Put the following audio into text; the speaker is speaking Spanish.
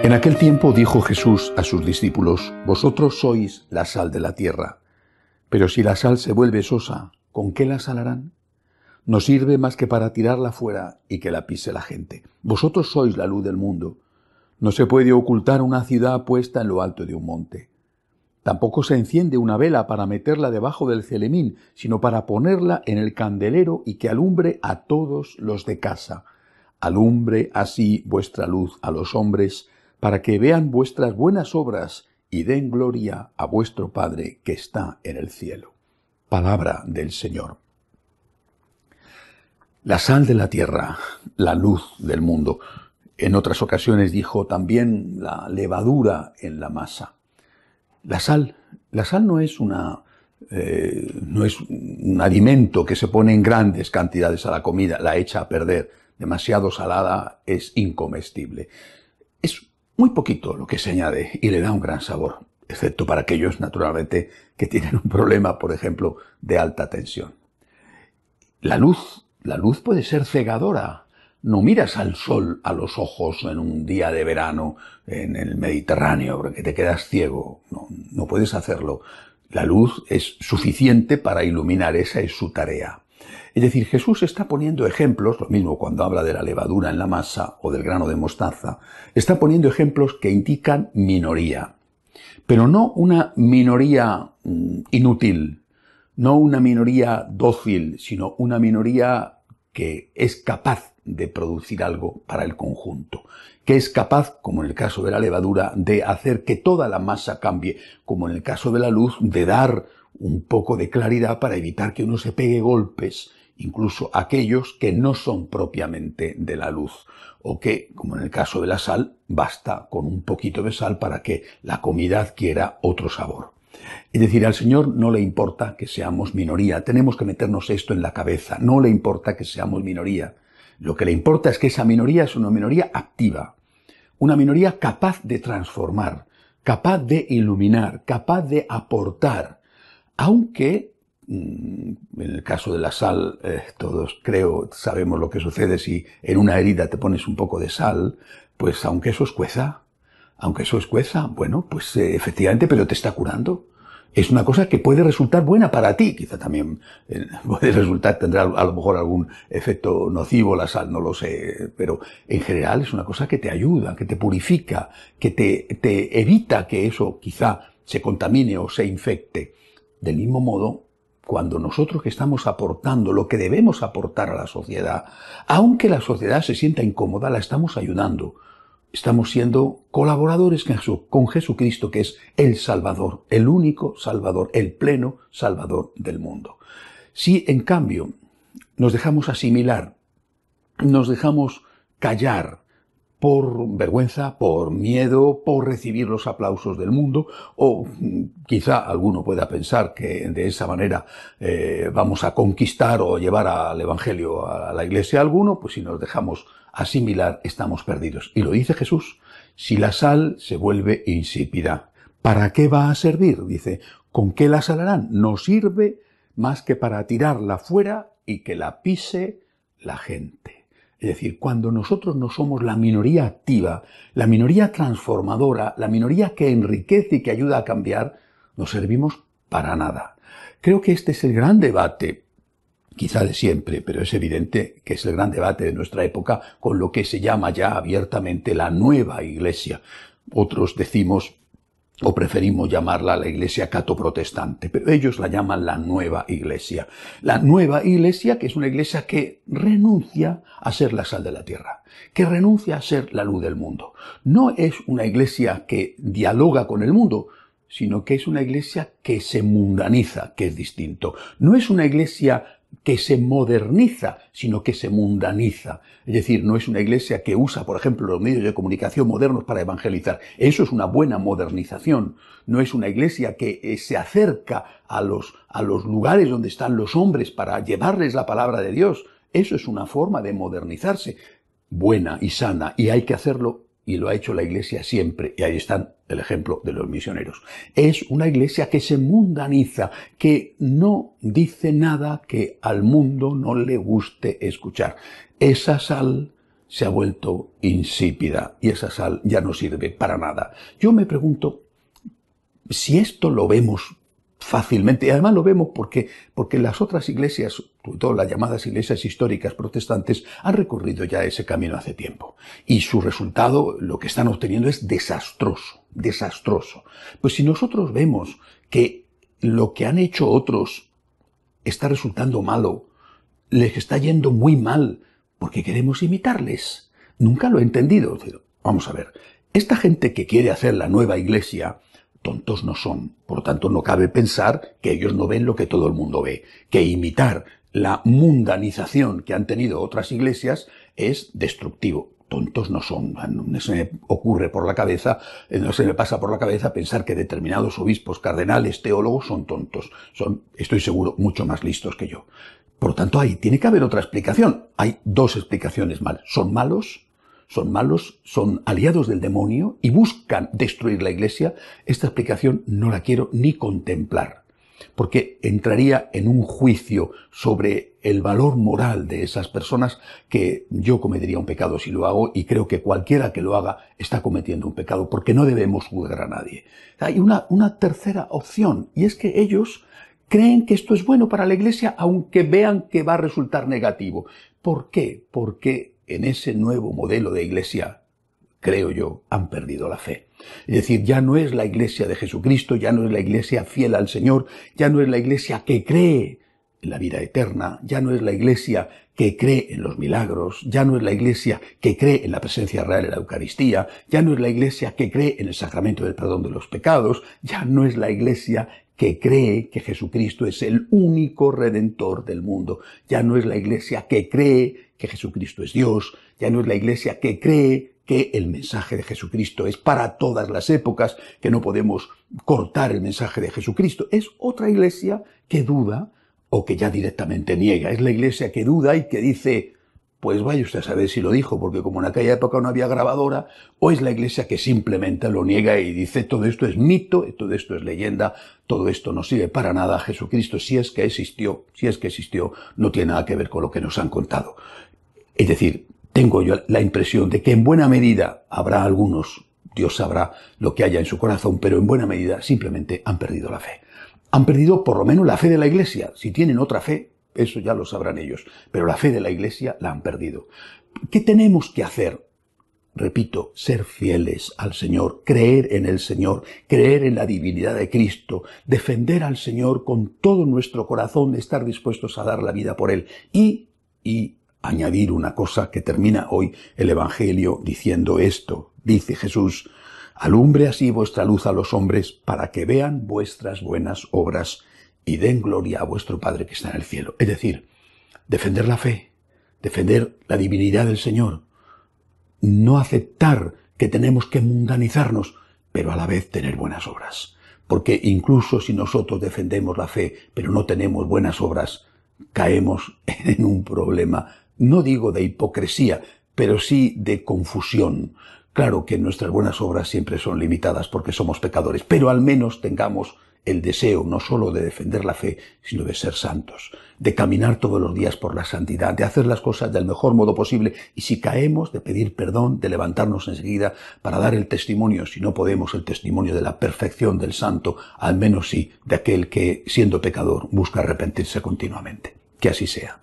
En aquel tiempo dijo Jesús a sus discípulos: vosotros sois la sal de la tierra, pero si la sal se vuelve sosa, ¿con qué la salarán? No sirve más que para tirarla fuera y que la pise la gente. Vosotros sois la luz del mundo. No se puede ocultar una ciudad puesta en lo alto de un monte. Tampoco se enciende una vela para meterla debajo del celemín, sino para ponerla en el candelero y que alumbre a todos los de casa. Alumbre así vuestra luz a los hombres, para que vean vuestras buenas obras y den gloria a vuestro Padre que está en el cielo. Palabra del Señor. La sal de la tierra, la luz del mundo. En otras ocasiones dijo también la levadura en la masa. La sal no es un alimento que se pone en grandes cantidades a la comida, la echa a perder. Demasiado salada es incomestible. Es muy poquito lo que se añade y le da un gran sabor, excepto para aquellos, naturalmente, que tienen un problema, por ejemplo, de alta tensión. La luz puede ser cegadora. No miras al sol a los ojos en un día de verano en el Mediterráneo porque te quedas ciego. No puedes hacerlo. La luz es suficiente para iluminar, esa es su tarea. Es decir, Jesús está poniendo ejemplos, lo mismo cuando habla de la levadura en la masa o del grano de mostaza, está poniendo ejemplos que indican minoría. Pero no una minoría inútil, no una minoría dócil, sino una minoría que es capaz de producir algo para el conjunto, que es capaz, como en el caso de la levadura, de hacer que toda la masa cambie, como en el caso de la luz, de dar un poco de claridad para evitar que uno se pegue golpes, incluso aquellos que no son propiamente de la luz, o que, como en el caso de la sal, basta con un poquito de sal para que la comida adquiera otro sabor. Es decir, al Señor no le importa que seamos minoría, tenemos que meternos esto en la cabeza, no le importa que seamos minoría. Lo que le importa es que esa minoría es una minoría activa, una minoría capaz de transformar, capaz de iluminar, capaz de aportar, aunque en el caso de la sal, todos creo sabemos lo que sucede si en una herida te pones un poco de sal, pues aunque eso escueza, bueno, pues efectivamente, pero te está curando. Es una cosa que puede resultar buena para ti, quizá también tendrá a lo mejor algún efecto nocivo la sal, no lo sé, pero en general es una cosa que te ayuda, que te purifica, que te evita que eso quizá se contamine o se infecte. Del mismo modo, cuando nosotros que estamos aportando lo que debemos aportar a la sociedad, aunque la sociedad se sienta incómoda, la estamos ayudando. Estamos siendo colaboradores con Jesucristo, que es el Salvador, el único Salvador, el pleno Salvador del mundo. Si, en cambio, nos dejamos asimilar, nos dejamos callar por vergüenza, por miedo, por recibir los aplausos del mundo, o quizá alguno pueda pensar que de esa manera vamos a conquistar o llevar al Evangelio a la iglesia a alguno, pues si nos dejamos asimilar estamos perdidos. Y lo dice Jesús: si la sal se vuelve insípida, ¿para qué va a servir? Dice, ¿con qué la salarán? No sirve más que para tirarla fuera y que la pise la gente. Es decir, cuando nosotros no somos la minoría activa, la minoría transformadora, la minoría que enriquece y que ayuda a cambiar, no servimos para nada. Creo que este es el gran debate, quizá de siempre, pero es evidente que es el gran debate de nuestra época con lo que se llama ya abiertamente la nueva Iglesia. Otros decimos o preferimos llamarla la Iglesia catoprotestante, pero ellos la llaman la nueva Iglesia. La nueva Iglesia, que es una Iglesia que renuncia a ser la sal de la tierra, que renuncia a ser la luz del mundo. No es una Iglesia que dialoga con el mundo, sino que es una Iglesia que se mundaniza, que es distinto. No es una Iglesia que se moderniza, sino que se mundaniza. Es decir, no es una iglesia que usa, por ejemplo, los medios de comunicación modernos para evangelizar. Eso es una buena modernización. No es una iglesia que se acerca a los lugares donde están los hombres para llevarles la palabra de Dios. Eso es una forma de modernizarse, buena y sana, y hay que hacerlo, y lo ha hecho la iglesia siempre, y ahí está el ejemplo de los misioneros. Es una iglesia que se mundaniza, que no dice nada que al mundo no le guste escuchar. Esa sal se ha vuelto insípida y esa sal ya no sirve para nada. Yo me pregunto si esto lo vemos fácilmente, y además lo vemos porque las otras iglesias, sobre todo las llamadas iglesias históricas protestantes, han recorrido ya ese camino hace tiempo. Y su resultado, lo que están obteniendo, es desastroso, desastroso. Pues si nosotros vemos que lo que han hecho otros está resultando malo, les está yendo muy mal, porque queremos imitarles. Nunca lo he entendido. Vamos a ver, esta gente que quiere hacer la nueva iglesia, tontos no son. Por lo tanto, no cabe pensar que ellos no ven lo que todo el mundo ve. Que imitar la mundanización que han tenido otras iglesias es destructivo. Tontos no son. No se me ocurre por la cabeza, no se me pasa por la cabeza pensar que determinados obispos, cardenales, teólogos son tontos. Son, estoy seguro, mucho más listos que yo. Por lo tanto, ahí tiene que haber otra explicación. Hay dos explicaciones mal. Son malos, son aliados del demonio y buscan destruir la iglesia. Esta explicación no la quiero ni contemplar, porque entraría en un juicio sobre el valor moral de esas personas que yo cometería un pecado si lo hago, y creo que cualquiera que lo haga está cometiendo un pecado, porque no debemos juzgar a nadie. Hay una tercera opción, y es que ellos creen que esto es bueno para la iglesia, aunque vean que va a resultar negativo. ¿Por qué? Porque en ese nuevo modelo de iglesia, creo yo, han perdido la fe. Es decir, ya no es la iglesia de Jesucristo, ya no es la iglesia fiel al Señor, ya no es la iglesia que cree en la vida eterna, ya no es la iglesia que cree en los milagros, ya no es la iglesia que cree en la presencia real en la Eucaristía, ya no es la iglesia que cree en el sacramento del perdón de los pecados, ya no es la iglesia que cree que Jesucristo es el único redentor del mundo, ya no es la iglesia que cree que Jesucristo es Dios, ya no es la iglesia que cree que el mensaje de Jesucristo es para todas las épocas, que no podemos cortar el mensaje de Jesucristo. Es otra iglesia que duda o que ya directamente niega. Es la iglesia que duda y que dice, pues vaya usted a saber si lo dijo, porque como en aquella época no había grabadora, o es la iglesia que simplemente lo niega y dice, todo esto es mito, todo esto es leyenda, todo esto no sirve para nada. Jesucristo, si es que existió, no tiene nada que ver con lo que nos han contado. Es decir, tengo yo la impresión de que en buena medida habrá algunos, Dios sabrá lo que haya en su corazón, pero en buena medida simplemente han perdido la fe. Han perdido por lo menos la fe de la iglesia. Si tienen otra fe, eso ya lo sabrán ellos, pero la fe de la iglesia la han perdido. ¿Qué tenemos que hacer? Repito, ser fieles al Señor, creer en el Señor, creer en la divinidad de Cristo, defender al Señor con todo nuestro corazón, estar dispuestos a dar la vida por Él y añadir una cosa que termina hoy el Evangelio diciendo esto. Dice Jesús, alumbre así vuestra luz a los hombres para que vean vuestras buenas obras y den gloria a vuestro Padre que está en el cielo. Es decir, defender la fe, defender la divinidad del Señor, no aceptar que tenemos que mundanizarnos, pero a la vez tener buenas obras. Porque incluso si nosotros defendemos la fe, pero no tenemos buenas obras, caemos en un problema, no digo de hipocresía, pero sí de confusión. Claro que nuestras buenas obras siempre son limitadas porque somos pecadores, pero al menos tengamos el deseo no solo de defender la fe, sino de ser santos, de caminar todos los días por la santidad, de hacer las cosas del mejor modo posible, y si caemos, de pedir perdón, de levantarnos enseguida para dar el testimonio, si no podemos el testimonio de la perfección del santo, al menos sí de aquel que, siendo pecador, busca arrepentirse continuamente. Que así sea.